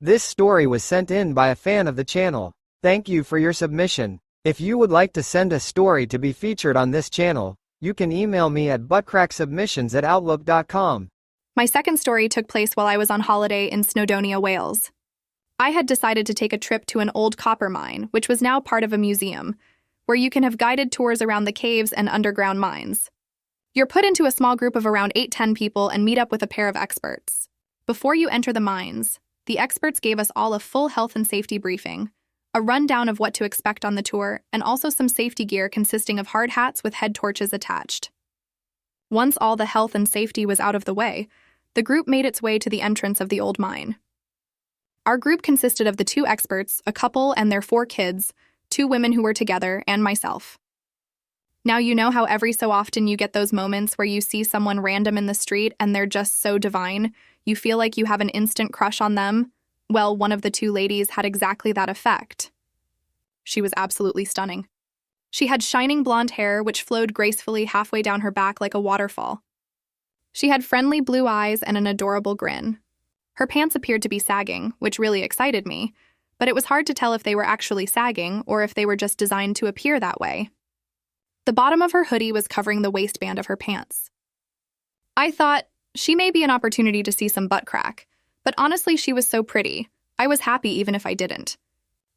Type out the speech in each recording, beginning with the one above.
This story was sent in by a fan of the channel. Thank you for your submission. If you would like to send a story to be featured on this channel, you can email me at buttcracksubmissions@outlook.com. My second story took place while I was on holiday in Snowdonia, Wales. I had decided to take a trip to an old copper mine, which was now part of a museum, where you can have guided tours around the caves and underground mines. You're put into a small group of around 8-10 people and meet up with a pair of experts. Before you enter the mines, the experts gave us all a full health and safety briefing, a rundown of what to expect on the tour, and also some safety gear consisting of hard hats with head torches attached. Once all the health and safety was out of the way, the group made its way to the entrance of the old mine. Our group consisted of the 2 experts, a couple and their 4 kids, 2 women who were together, and myself. Now you know how every so often you get those moments where you see someone random in the street and they're just so divine, you feel like you have an instant crush on them? Well, one of the 2 ladies had exactly that effect. She was absolutely stunning. She had shining blonde hair which flowed gracefully halfway down her back like a waterfall. She had friendly blue eyes and an adorable grin. Her pants appeared to be sagging, which really excited me, but it was hard to tell if they were actually sagging or if they were just designed to appear that way. The bottom of her hoodie was covering the waistband of her pants. I thought, she may be an opportunity to see some butt crack, but honestly she was so pretty, I was happy even if I didn't.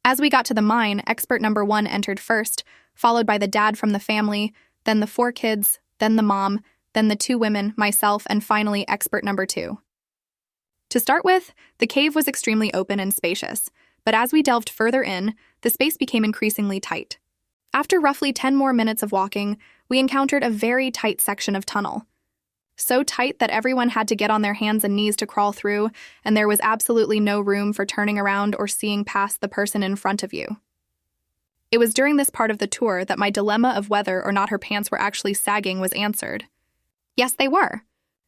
As we got to the mine, expert number 1 entered first, followed by the dad from the family, then the 4 kids, then the mom, then the 2 women, myself, and finally expert number 2. To start with, the cave was extremely open and spacious, but as we delved further in, the space became increasingly tight. After roughly 10 more minutes of walking, we encountered a very tight section of tunnel. So tight that everyone had to get on their hands and knees to crawl through, and there was absolutely no room for turning around or seeing past the person in front of you. It was during this part of the tour that my dilemma of whether or not her pants were actually sagging was answered. Yes, they were.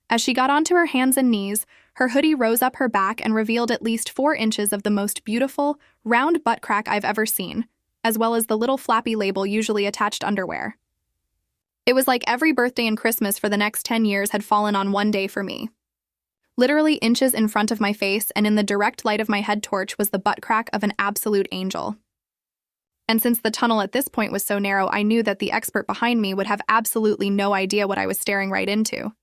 As she got onto her hands and knees, her hoodie rose up her back and revealed at least 4 inches of the most beautiful, round butt crack I've ever seen, as well as the little flappy label usually attached underwear. It was like every birthday and Christmas for the next 10 years had fallen on one day for me. Literally inches in front of my face and in the direct light of my head torch was the butt crack of an absolute angel. And since the tunnel at this point was so narrow, I knew that the expert behind me would have absolutely no idea what I was staring right into.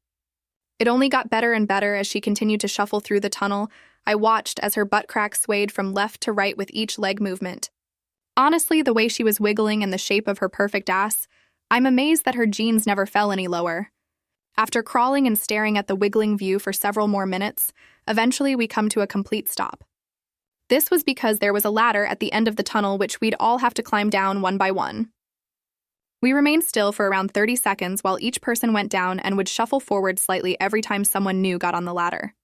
It only got better and better as she continued to shuffle through the tunnel. I watched as her butt crack swayed from left to right with each leg movement. Honestly, the way she was wiggling and the shape of her perfect ass, I'm amazed that her jeans never fell any lower. After crawling and staring at the wiggling view for several more minutes, eventually we come to a complete stop. This was because there was a ladder at the end of the tunnel which we'd all have to climb down one by one. We remained still for around 30 seconds while each person went down and would shuffle forward slightly every time someone new got on the ladder.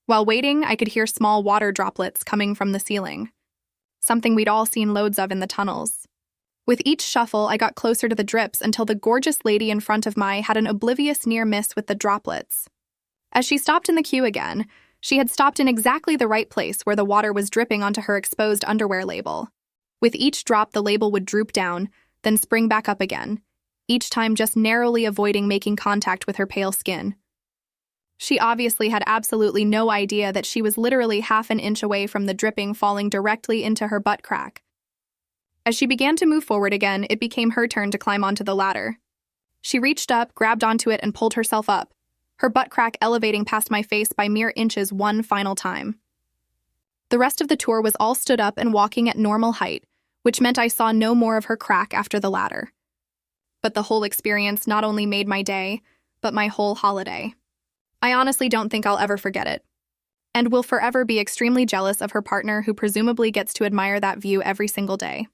While waiting, I could hear small water droplets coming from the ceiling, something we'd all seen loads of in the tunnels. With each shuffle, I got closer to the drips until the gorgeous lady in front of me had an oblivious near miss with the droplets. As she stopped in the queue again, she had stopped in exactly the right place where the water was dripping onto her exposed underwear label. With each drop, the label would droop down, then spring back up again, each time just narrowly avoiding making contact with her pale skin. She obviously had absolutely no idea that she was literally half an inch away from the dripping falling directly into her butt crack. As she began to move forward again, it became her turn to climb onto the ladder. She reached up, grabbed onto it, and pulled herself up, her butt crack elevating past my face by mere inches one final time. The rest of the tour was all stood up and walking at normal height, which meant I saw no more of her crack after the ladder. But the whole experience not only made my day, but my whole holiday. I honestly don't think I'll ever forget it, and will forever be extremely jealous of her partner who presumably gets to admire that view every single day.